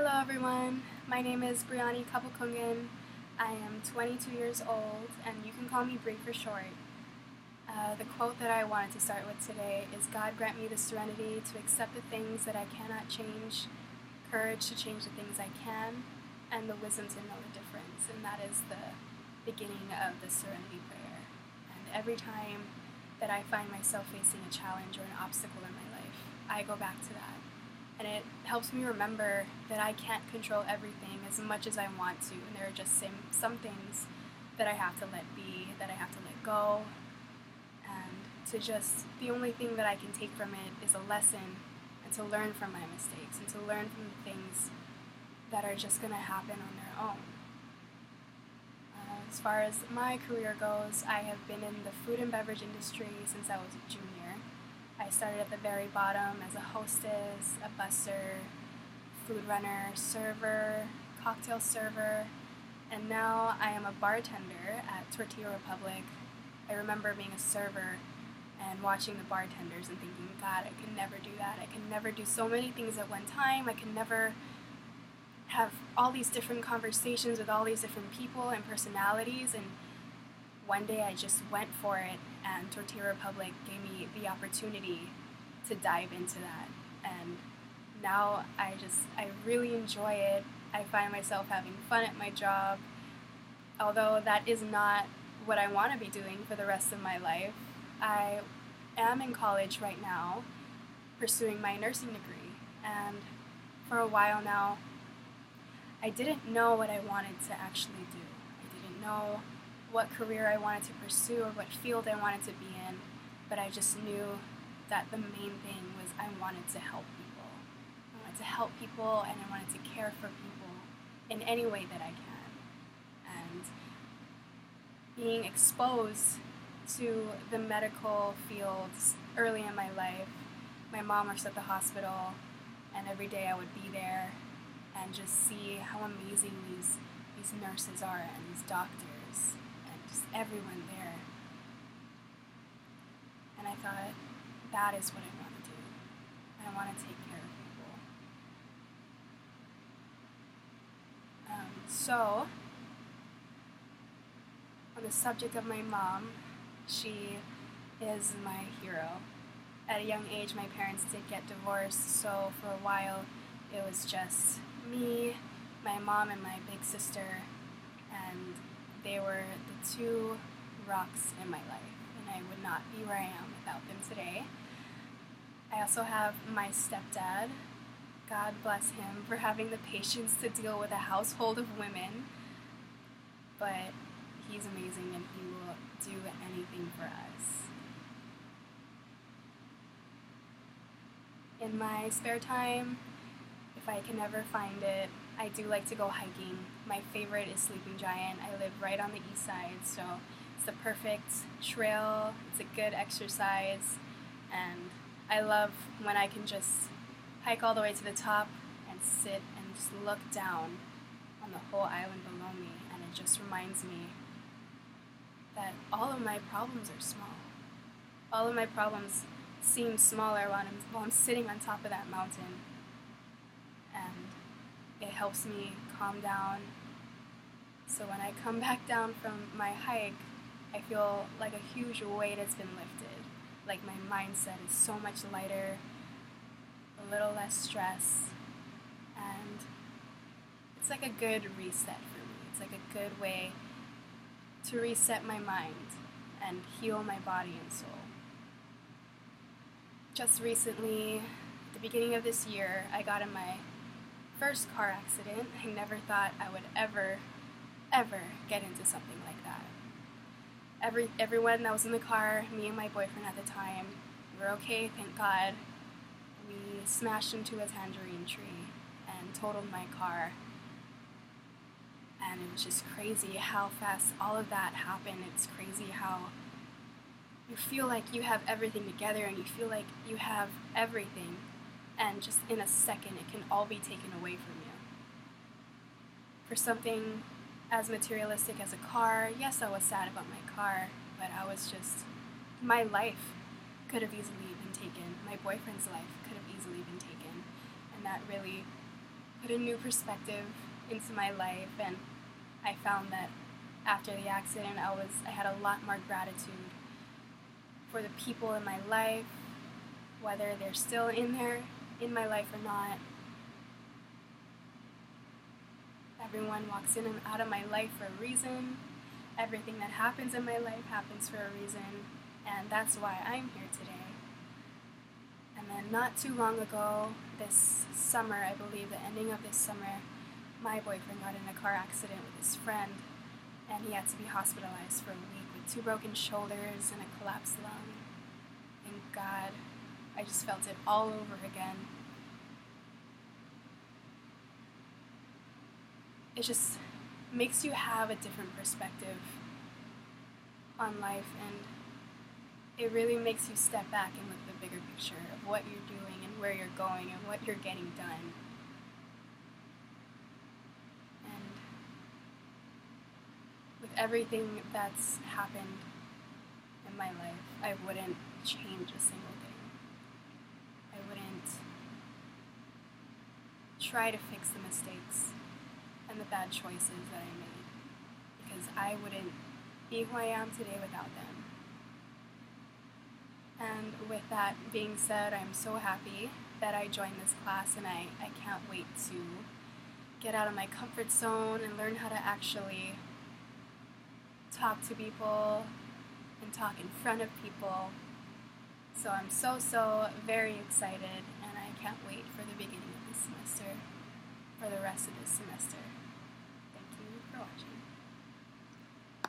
Hello everyone, my name is Brianni Kapukungen. I am 22 years old and you can call me Bri for short. The quote that I wanted to start with today is God grant me the serenity to accept the things that I cannot change, courage to change the things I can, and the wisdom to know the difference. And that is the beginning of the serenity prayer. And every time that I find myself facing a challenge or an obstacle in my life, I go back to that. And it helps me remember that I can't control everything as much as I want to, and there are just some things that I have to let be, that I have to let go, and to just, the only thing that I can take from it is a lesson, and to learn from my mistakes, and to learn from the things that are just going to happen on their own. As far as my career goes, I have been in the food and beverage industry since I was a junior. I started at the very bottom as a hostess, a busser, food runner, server, cocktail server, and now I am a bartender at Tortilla Republic. I remember being a server and watching the bartenders and thinking, God, I can never do that. I can never do so many things at one time. I can never have all these different conversations with all these different people and personalities, and one day I just went for it, and Tortilla Republic gave me the opportunity to dive into that. And now I really enjoy it. I find myself having fun at my job, although that is not what I want to be doing for the rest of my life. I am in college right now, pursuing my nursing degree, and for a while now, I didn't know what I wanted to actually do. I didn't know what career I wanted to pursue or what field I wanted to be in, but I just knew that the main thing was I wanted to help people. I wanted to help people, and I wanted to care for people in any way that I can. And being exposed to the medical fields early in my life, my mom works at the hospital, and every day I would be there and just see how amazing these nurses are, and these doctors, and just everyone there. And I thought, that is what I want to do. I want to take care of people. So, on the subject of my mom, she is my hero. At a young age, my parents did get divorced, so for a while it was just me, my mom, and my big sister, and they were the two rocks in my life, and I would not be where I am without them today. I also have my stepdad. God bless him for having the patience to deal with a household of women, but he's amazing and he will do anything for us. In my spare time, if I can ever find it, I do like to go hiking. My favorite is Sleeping Giant. I live right on the east side, so it's the perfect trail, it's a good exercise, and I love when I can just hike all the way to the top and sit and just look down on the whole island below me, and it just reminds me that all of my problems are small. All of my problems seem smaller while I'm sitting on top of that mountain, and it helps me calm down. So when I come back down from my hike, I feel like a huge weight has been lifted. Like my mindset is so much lighter, a little less stress, and it's like a good reset for me. It's like a good way to reset my mind and heal my body and soul. Just recently, at the beginning of this year, I got in my first car accident. I never thought I would ever get into something like that. Everyone that was in the car, me and my boyfriend at the time, were okay, thank God. We smashed into a tangerine tree and totaled my car. And it was just crazy how fast all of that happened. It's crazy how you feel like you have everything together and you feel like you have everything, and just in a second it can all be taken away from you. For something as materialistic as a car, yes, I was sad about my car, but my life could have easily been taken. My boyfriend's life could have easily been taken, and that really put a new perspective into my life, and I found that after the accident I had a lot more gratitude for the people in my life, whether they're still in my life or not. Everyone walks in and out of my life for a reason. Everything that happens in my life happens for a reason, and that's why I'm here today. And then not too long ago, this summer, I believe the ending of this summer, my boyfriend got in a car accident with his friend, and he had to be hospitalized for a week with 2 broken shoulders and a collapsed lung. Thank God, I just felt it all over again. It just makes you have a different perspective on life, and it really makes you step back and look at the bigger picture of what you're doing and where you're going and what you're getting done. And with everything that's happened in my life, I wouldn't change a single thing. I wouldn't try to fix the mistakes and the bad choices that I made, because I wouldn't be who I am today without them. And with that being said, I'm so happy that I joined this class, and I can't wait to get out of my comfort zone and learn how to actually talk to people and talk in front of people. So I'm so very excited, and I can't wait for the beginning of this semester, for the rest of this semester. Thank you for watching.